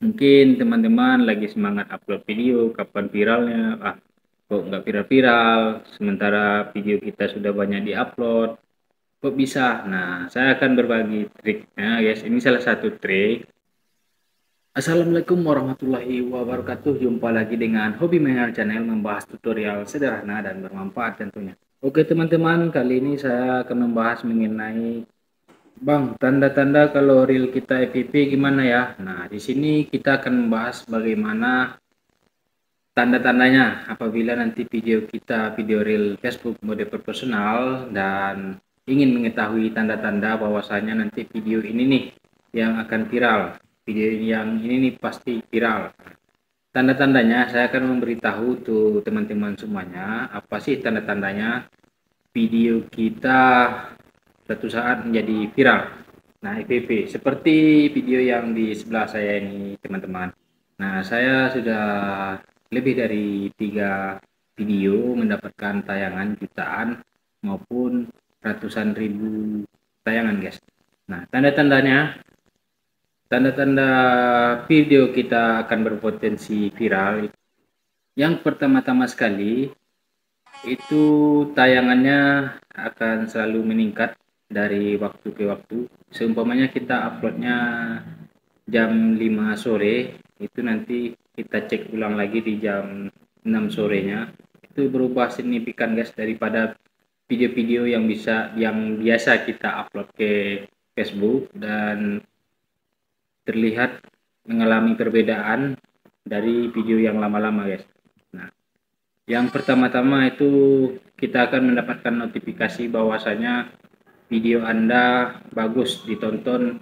Mungkin teman-teman lagi semangat upload video, kapan viralnya? Kok nggak viral-viral? Sementara video kita sudah banyak diupload, kok bisa? Nah, saya akan berbagi triknya, guys. Ini salah satu trik. Assalamualaikum warahmatullahi wabarakatuh. Jumpa lagi dengan Hobi Mainer Channel, membahas tutorial sederhana dan bermanfaat tentunya. Oke teman-teman, kali ini saya akan membahas mengenai Bang, tanda-tanda kalau reel kita FYP gimana ya? Nah, di sini kita akan membahas bagaimana tanda-tandanya apabila nanti video reel Facebook mode profesional dan ingin mengetahui tanda-tanda bahwasanya nanti video ini nih yang akan viral. Video yang ini nih pasti viral. Tanda-tandanya saya akan memberitahu tuh teman-teman semuanya, apa sih tanda-tandanya video kita suatu saat menjadi viral. Nah, FYP seperti video yang di sebelah saya ini, teman-teman. Nah, saya sudah lebih dari 3 video mendapatkan tayangan jutaan maupun ratusan ribu tayangan, guys. Nah, tanda-tanda video kita akan berpotensi viral. Yang pertama-tama sekali itu tayangannya akan selalu meningkat dari waktu ke waktu. Seumpamanya kita uploadnya jam 5 sore, itu nanti kita cek ulang lagi di jam 6 sorenya, itu berubah signifikan, guys, daripada video-video yang biasa kita upload ke Facebook dan terlihat mengalami perbedaan dari video yang lama-lama, guys. Nah, yang pertama-tama itu kita akan mendapatkan notifikasi bahwasanya video Anda bagus ditonton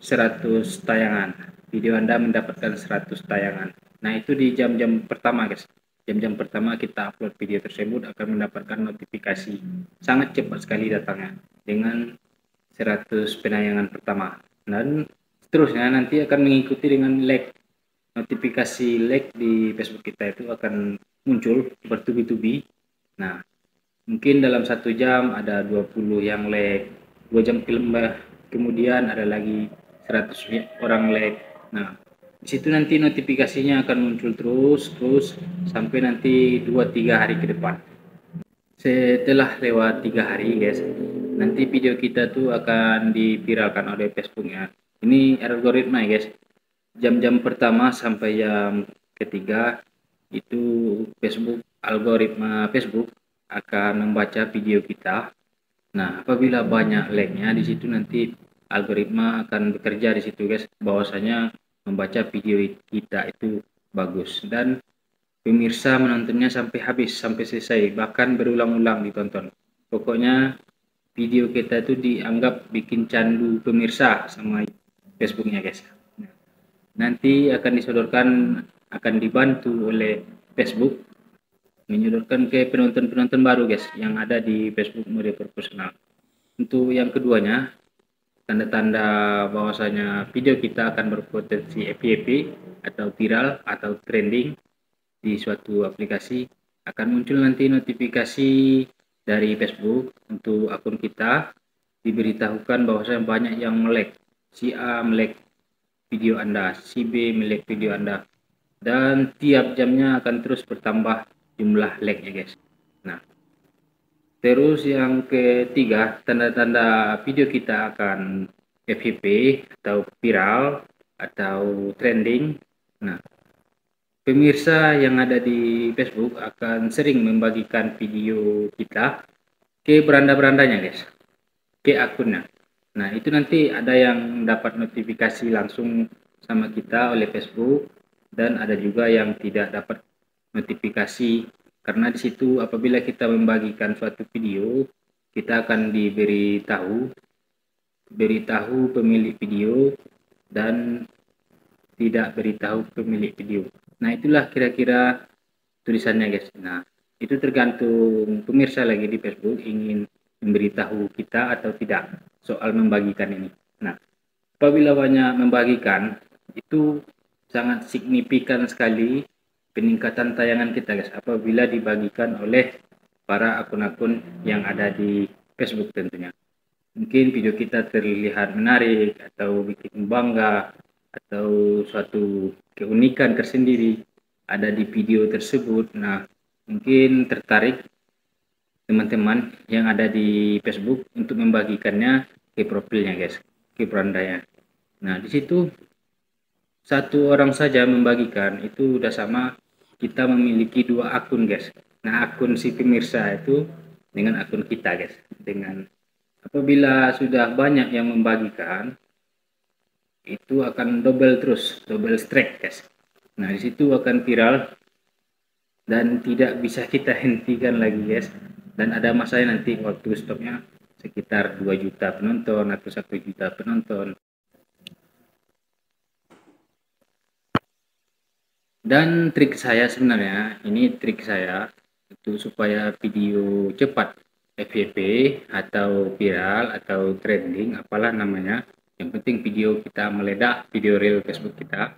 100 tayangan. Video Anda mendapatkan 100 tayangan. Nah, itu di jam-jam pertama, guys. Jam-jam pertama kita upload video tersebut akan mendapatkan notifikasi. Sangat cepat sekali datangnya dengan 100 penayangan pertama. Dan seterusnya nanti akan mengikuti dengan like. Notifikasi like di Facebook kita itu akan muncul bertubi-tubi. Nah, mungkin dalam 1 jam ada 20 yang like, 2 jam kemudian ada lagi 100 orang like. Nah, di situ nanti notifikasinya akan muncul terus sampai nanti 2-3 hari ke depan. Setelah lewat 3 hari, guys, nanti video kita tuh akan diviralkan oleh Facebooknya. Ini algoritma, guys. Jam-jam pertama sampai jam ketiga itu algoritma Facebook akan membaca video kita. Nah, apabila banyak like-nya di situ nanti algoritma akan bekerja di situ, guys, bahwasanya membaca video kita itu bagus dan pemirsa menontonnya sampai habis, sampai selesai, bahkan berulang-ulang ditonton. Pokoknya video kita itu dianggap bikin candu pemirsa sama Facebooknya, guys. Nanti akan dibantu oleh Facebook menyodorkan ke penonton-penonton baru, guys, yang ada di Facebook mode profesional. Untuk yang keduanya, tanda-tanda bahwasanya video kita akan berpotensi FYP atau viral atau trending di suatu aplikasi, akan muncul nanti notifikasi dari Facebook untuk akun kita, diberitahukan bahwasanya banyak yang melek, si A melek video Anda, si B melek video Anda, dan tiap jamnya akan terus bertambah jumlah like-nya, guys. Nah, terus yang ketiga, tanda-tanda video kita akan FYP atau viral atau trending. Nah, pemirsa yang ada di Facebook akan sering membagikan video kita ke beranda-berandanya, guys, ke akunnya. Nah, itu nanti ada yang dapat notifikasi langsung sama kita oleh Facebook dan ada juga yang tidak dapat notifikasi, karena di situ apabila kita membagikan suatu video, kita akan beritahu pemilik video dan tidak beritahu pemilik video. Nah, itulah kira-kira tulisannya, guys. Nah, itu tergantung pemirsa lagi di Facebook ingin memberitahu kita atau tidak soal membagikan ini. Nah, apabila banyak membagikan, itu sangat signifikan sekali peningkatan tayangan kita, guys, apabila dibagikan oleh para akun-akun yang ada di Facebook tentunya. Mungkin video kita terlihat menarik atau bikin bangga atau suatu keunikan tersendiri ada di video tersebut. Nah, mungkin tertarik teman-teman yang ada di Facebook untuk membagikannya ke profilnya guys, ke berandanya. Nah, di situ satu orang saja membagikan itu udah sama kita memiliki 2 akun guys. Nah, akun si pemirsa itu dengan akun kita guys. Dengan apabila sudah banyak yang membagikan itu akan double strike guys. Nah, di situ akan viral dan tidak bisa kita hentikan lagi guys. Dan ada masanya nanti waktu stopnya sekitar 2 juta penonton atau 1 juta penonton. Dan trik saya sebenarnya, ini trik saya itu supaya video cepat FYP atau viral atau trending, apalah namanya. Yang penting video kita meledak, video reel Facebook kita.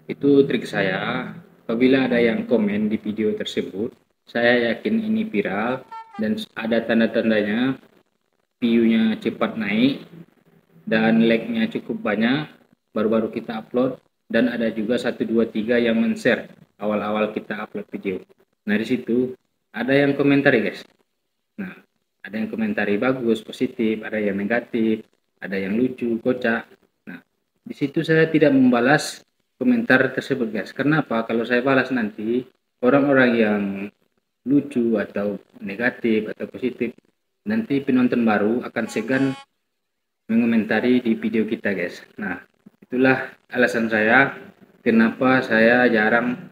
Itu trik saya. Apabila ada yang komen di video tersebut, saya yakin ini viral dan ada tanda-tandanya view-nya cepat naik dan like-nya cukup banyak, baru-baru kita upload. Dan ada juga 1, 2, 3 yang men-share awal-awal kita upload video. Nah, di situ ada yang komentari guys. Nah, ada yang komentari bagus, positif, ada yang negatif, ada yang lucu, kocak. Nah, di situ saya tidak membalas komentar tersebut guys. Kenapa? Kalau saya balas nanti orang-orang yang lucu atau negatif atau positif, nanti penonton baru akan segan mengomentari di video kita guys. Nah, itulah alasan saya kenapa saya jarang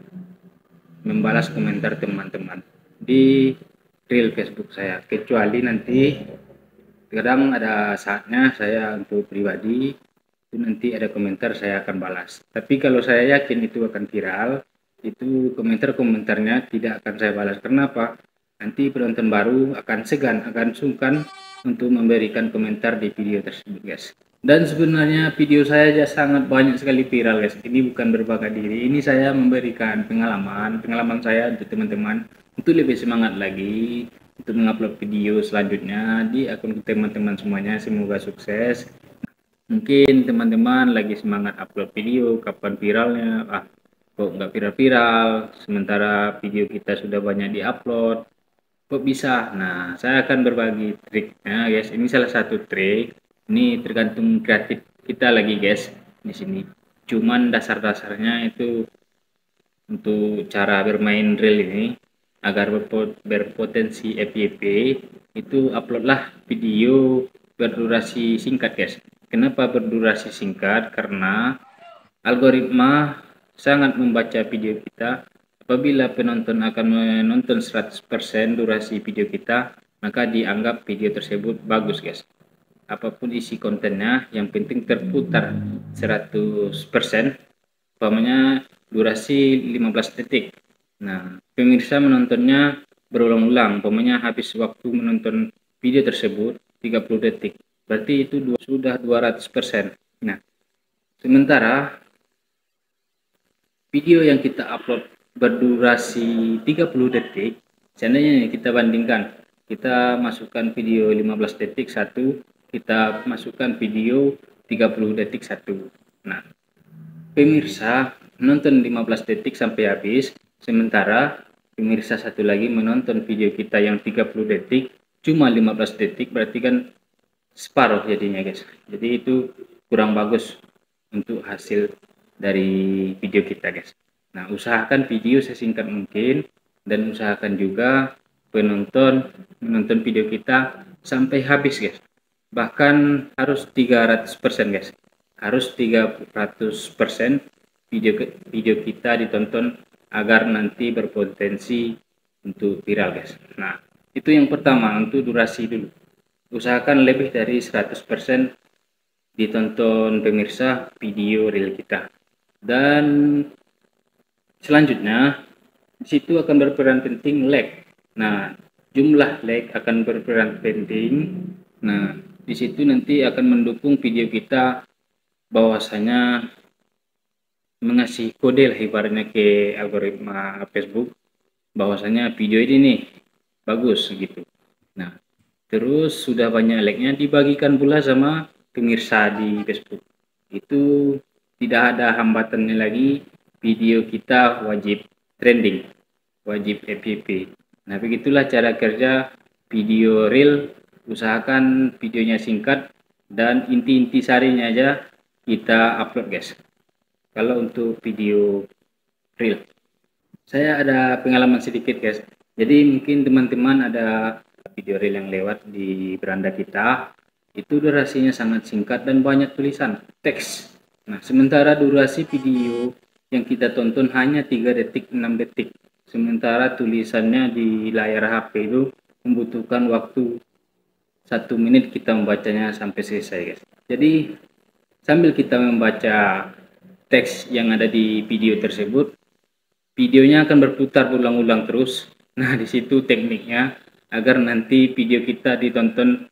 membalas komentar teman-teman di reel Facebook saya, kecuali nanti kadang ada saatnya saya untuk pribadi itu nanti ada komentar saya akan balas. Tapi kalau saya yakin itu akan viral, itu komentarnya tidak akan saya balas. Kenapa? Nanti penonton baru akan segan, akan sungkan untuk memberikan komentar di video tersebut guys. Dan sebenarnya video saya sangat banyak sekali viral guys. Ini bukan berbakat diri, ini saya memberikan pengalaman saya untuk teman-teman untuk lebih semangat lagi untuk mengupload video selanjutnya di akun teman-teman semuanya. Semoga sukses. Mungkin teman-teman lagi semangat upload video, kapan viralnya? Kok nggak viral-viral, sementara video kita sudah banyak diupload, kok bisa? Nah, saya akan berbagi triknya guys. Ini salah satu trik. Ini tergantung kreatif kita lagi guys di sini. Cuman dasar-dasarnya itu untuk cara bermain reel ini agar berpotensi FYP itu uploadlah video berdurasi singkat guys. Kenapa berdurasi singkat? Karena algoritma sangat membaca video kita. Apabila penonton akan menonton 100% durasi video kita, maka dianggap video tersebut bagus guys. Apapun isi kontennya, yang penting terputar 100%, umpamanya durasi 15 detik. Nah, pemirsa menontonnya berulang-ulang, umpamanya habis waktu menonton video tersebut 30 detik. Berarti itu sudah 200%. Nah, sementara video yang kita upload berdurasi 30 detik, seandainya kita bandingkan, kita masukkan video 15 detik satu, kita masukkan video 30 detik satu. Nah, pemirsa menonton 15 detik sampai habis, sementara pemirsa satu lagi menonton video kita yang 30 detik cuma 15 detik, berarti kan separuh jadinya guys. Jadi itu kurang bagus untuk hasil dari video kita guys. Nah, usahakan video sesingkat mungkin dan usahakan juga penonton menonton video kita sampai habis guys. Bahkan harus 300% guys. Harus 300% video kita ditonton agar nanti berpotensi untuk viral guys. Nah, itu yang pertama untuk durasi dulu. Usahakan lebih dari 100% ditonton pemirsa video reel kita. Dan selanjutnya di situ akan berperan penting like. Nah, jumlah like akan berperan penting. Nah, di situ nanti akan mendukung video kita, bahwasanya mengasih kode lah ibaratnya ke algoritma Facebook, bahwasanya video ini nih bagus gitu. Nah, terus sudah banyak like-nya dibagikan pula sama pemirsa di Facebook. Itu tidak ada hambatannya lagi, video kita wajib trending, wajib FYP. Nah, begitulah cara kerja video reel. Usahakan videonya singkat dan inti-inti sarinya aja kita upload, guys. Kalau untuk video reel, saya ada pengalaman sedikit, guys. Jadi mungkin teman-teman ada video reel yang lewat di beranda kita, itu durasinya sangat singkat dan banyak tulisan teks. Nah, sementara durasi video yang kita tonton hanya 3 detik, 6 detik. Sementara tulisannya di layar HP itu membutuhkan waktu 1 menit kita membacanya sampai selesai, guys. Jadi sambil kita membaca teks yang ada di video tersebut, videonya akan berputar ulang-ulang terus. Nah, di situ tekniknya agar nanti video kita ditonton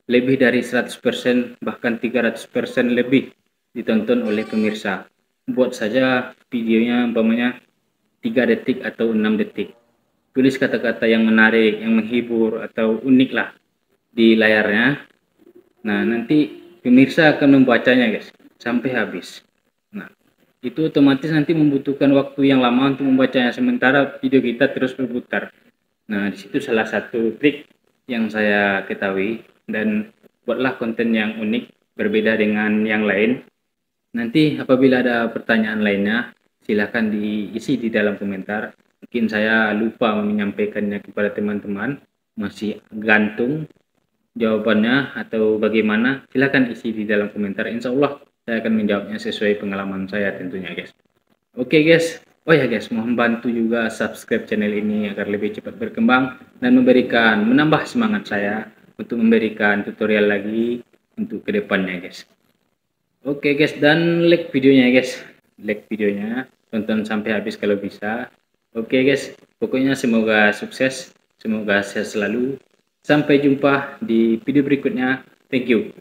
lebih dari 100%, bahkan 300% lebih ditonton oleh pemirsa. Buat saja videonya umpamanya 3 detik atau 6 detik. Tulis kata-kata yang menarik, yang menghibur atau unik lah di layarnya. Nah, nanti pemirsa akan membacanya, guys, sampai habis. Nah, itu otomatis nanti membutuhkan waktu yang lama untuk membacanya, sementara video kita terus berputar. Nah, di situ salah satu trik yang saya ketahui, dan buatlah konten yang unik, berbeda dengan yang lain. Nanti apabila ada pertanyaan lainnya, silahkan diisi di dalam komentar. Mungkin saya lupa menyampaikannya kepada teman-teman, masih gantung jawabannya atau bagaimana, silahkan isi di dalam komentar. Insya Allah saya akan menjawabnya sesuai pengalaman saya tentunya, guys. Oke, guys. Oh ya, guys, mohon bantu juga subscribe channel ini agar lebih cepat berkembang dan menambah semangat saya untuk memberikan tutorial lagi untuk kedepannya, guys. Oke, guys, dan like videonya, guys. Like videonya, tonton sampai habis kalau bisa. Oke, guys, pokoknya semoga sukses, semoga sehat selalu. Sampai jumpa di video berikutnya. Thank you.